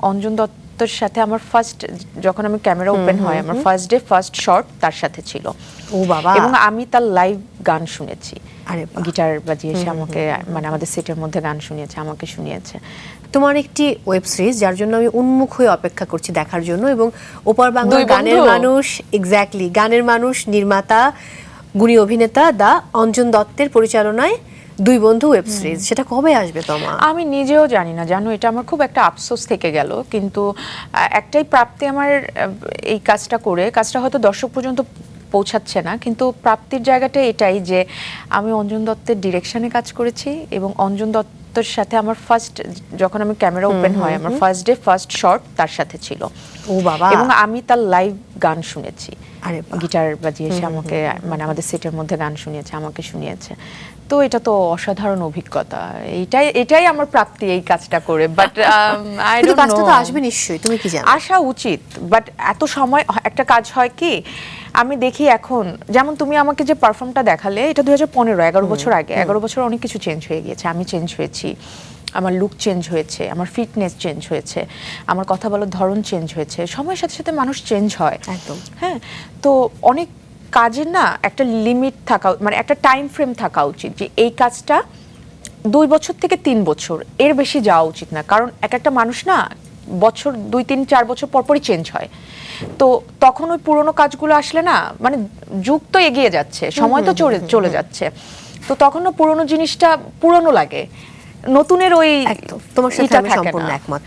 অঞ্জন দত্তর সাথে আমার ফার্স্ট যখন আমি ক্যামেরা ওপেন হয় আমার ফার্স্ট ডে ফার্স্ট শট তার সাথে ছিল। ও বাবা। এবং আমি তার লাইভ গান শুনেছি, আরে বাহ। গিটার বাজিয়ে সে আমাকে মানে আমাদের সেটের মধ্যে গান শুনিয়েছে, আমাকে শুনিয়েছে। তোমার একটি ওয়েব সিরিজ যার জন্য আমি উন্মুখ হয়ে অপেক্ষা করছি দেখার জন্য, এবং ওপার বাংলার দুই গানের বন্ধু? মানুষ, এক্স্যাক্টলি গানের মানুষ, নির্মাতা, গুণী অভিনেতা দা অঞ্জন দত্তের পরিচালনায় দুই বন্ধু ওয়েব সিরিজ, সেটা কবে আসবে তোমা? আমি নিজেও জানি না, জানো এটা আমার খুব একটা আফসোস থেকে গেল, কিন্তু একটাই প্রাপ্তি আমার এই কাজটা করে। কাজটা হয়তো দর্শক পর্যন্ত পৌঁছাচ্ছে না, কিন্তু প্রাপ্তির জায়গাটা এটাই যে আমি অঞ্জন দত্তের ডিরেকশনে কাজ করেছি এবং অঞ্জন দত্তর সাথে আমার ফার্স্ট যখন আমি ক্যামেরা ওপেন হয় আমার ফার্স্ট ডে ফার্স্ট শট তার সাথে ছিল। ও বাবা। এবং আমি তার লাইভ গান শুনেছি, আরে বাহ। গিটার বাজিয়ে সে আমাকে মানে আমাদের সেটের মধ্যে গান শুনিয়েছে, আমাকে শুনিয়েছে। তো এটা তো অসাধারণ অভিজ্ঞতা, এটাই আমার প্রাপ্তি এই কাজটা করে। বাট আই কিন্তু ডোন্ট কাজটা নো, তো আসবে নিশ্চয়ই, তুমি কি জানো? আসা উচিত, বাট এত সময় একটা কাজ হয় কি, আমি দেখি এখন যেমন তুমি আমাকে যে পারফর্মটা দেখালে এটা 2015, 11 বছর আগে। 11 বছর অনেক কিছু চেঞ্জ হয়ে গিয়েছে, আমি চেঞ্জ হয়েছি, আমার লুক চেঞ্জ হয়েছে, আমার ফিটনেস চেঞ্জ হয়েছে, আমার কথা বলার ধরন চেঞ্জ হয়েছে। সময়ের সাথে সাথে মানুষ চেঞ্জ হয় একদম। হ্যাঁ, তো অনেক কাজের না একটা লিমিট থাকা, মানে একটা টাইম ফ্রেম থাকা উচিত যে এই কাজটা 2 বছর থেকে 3 বছর, এর বেশি যাওয়া উচিত না। কারণ একটা মানুষ না বছর 2, 3, 4 বছর পরপরই চেঞ্জ হয়। তো তখন ওই পুরোনো কাজগুলো আসলে না, মানে যুগ তো এগিয়ে যাচ্ছে, সময় তো চলে যাচ্ছে, তো তখন না পুরোনো জিনিসটা পুরনো লাগে, নতুনের ওই একদম, তোমার সাথে ইটা আমি থাকে সম্পূর্ণ না। একমত।